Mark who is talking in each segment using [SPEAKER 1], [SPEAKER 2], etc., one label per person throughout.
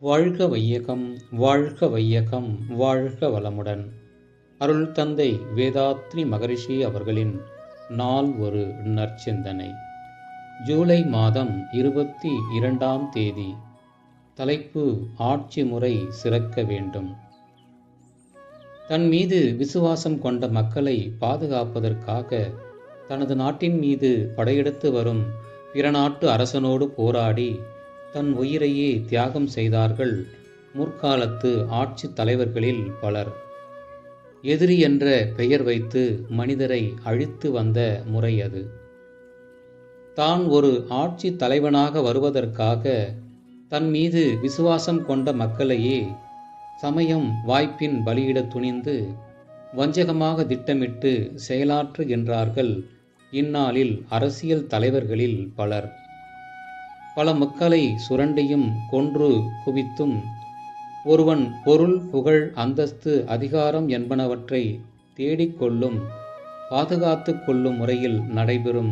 [SPEAKER 1] வாழ்க வையகம், வாழ்க வையகம், வாழ்க வளமுடன். அருள் தந்தை வேதாத்ரி மகரிஷி அவர்களின் நாள் ஒரு நற்சிந்தனை. ஜூலை மாதம் 22ஆம் தேதி. தலைப்பு: ஆட்சி முறை சிறக்க வேண்டும். தன் மீது விசுவாசம் கொண்ட மக்களை பாதுகாப்பதற்காக தனது நாட்டின் மீது படையெடுத்து வரும் பிற நாட்டு அரசனோடு போராடி தன் உயிரையே தியாகம் செய்தார்கள் முற்காலத்து ஆட்சி தலைவர்களில் பலர். எதிரி என்ற பெயர் வைத்து மனிதரை அழித்து வந்த முறை அது. தான் ஒரு ஆட்சி தலைவனாக வருவதற்காக தன் மீது விசுவாசம் கொண்ட மக்களையே சமயம் வாய்ப்பின் பலியிட துணிந்து வஞ்சகமாக திட்டமிட்டு செயலாற்றுகின்றார்கள் இந்நாளில் அரசியல் தலைவர்களில் பலர். பல மக்களை சுரண்டியும் கொன்று குவித்தும் ஒருவன் பொருள், புகழ், அந்தஸ்து, அதிகாரம் என்பனவற்றை தேடிக்கொள்ளும், பாதுகாத்து கொள்ளும் முறையில் நடைபெறும்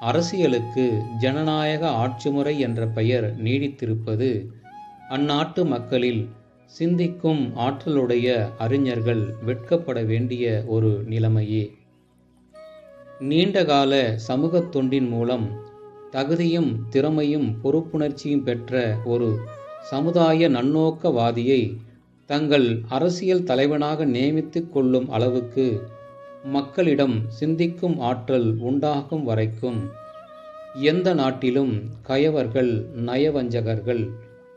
[SPEAKER 1] அரசியலுக்கு ஜனநாயக ஆட்சிமுறை என்ற பெயர் நீடித்திருப்பது அந்நாட்டு மக்களில் சிந்திக்கும் ஆற்றலுடைய அறிஞர்கள் வெட்கப்பட வேண்டிய ஒரு நிலைமையே. நீண்டகால சமூக தொண்டின் மூலம் தகுதியும் திறமையும் பொறுப்புணர்ச்சியும் பெற்ற ஒரு சமுதாய நன்னோக்கவாதியை தங்கள் அரசியல் தலைவனாக நியமித்துக் கொள்ளும் அளவுக்கு மக்களிடம் சிந்திக்கும் ஆற்றல் உண்டாகும் வரைக்கும் எந்த நாட்டிலும் கயவர்கள், நயவஞ்சகர்கள்,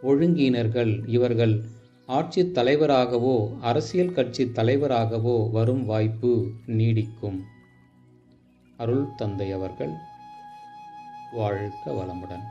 [SPEAKER 1] ஒழுங்கீனர்கள் இவர்கள் ஆட்சி தலைவராகவோ அரசியல் கட்சி தலைவராகவோ வரும் வாய்ப்பு நீடிக்கும். அருள் தந்தை அவர்கள் வாழ்க வளமுடன்.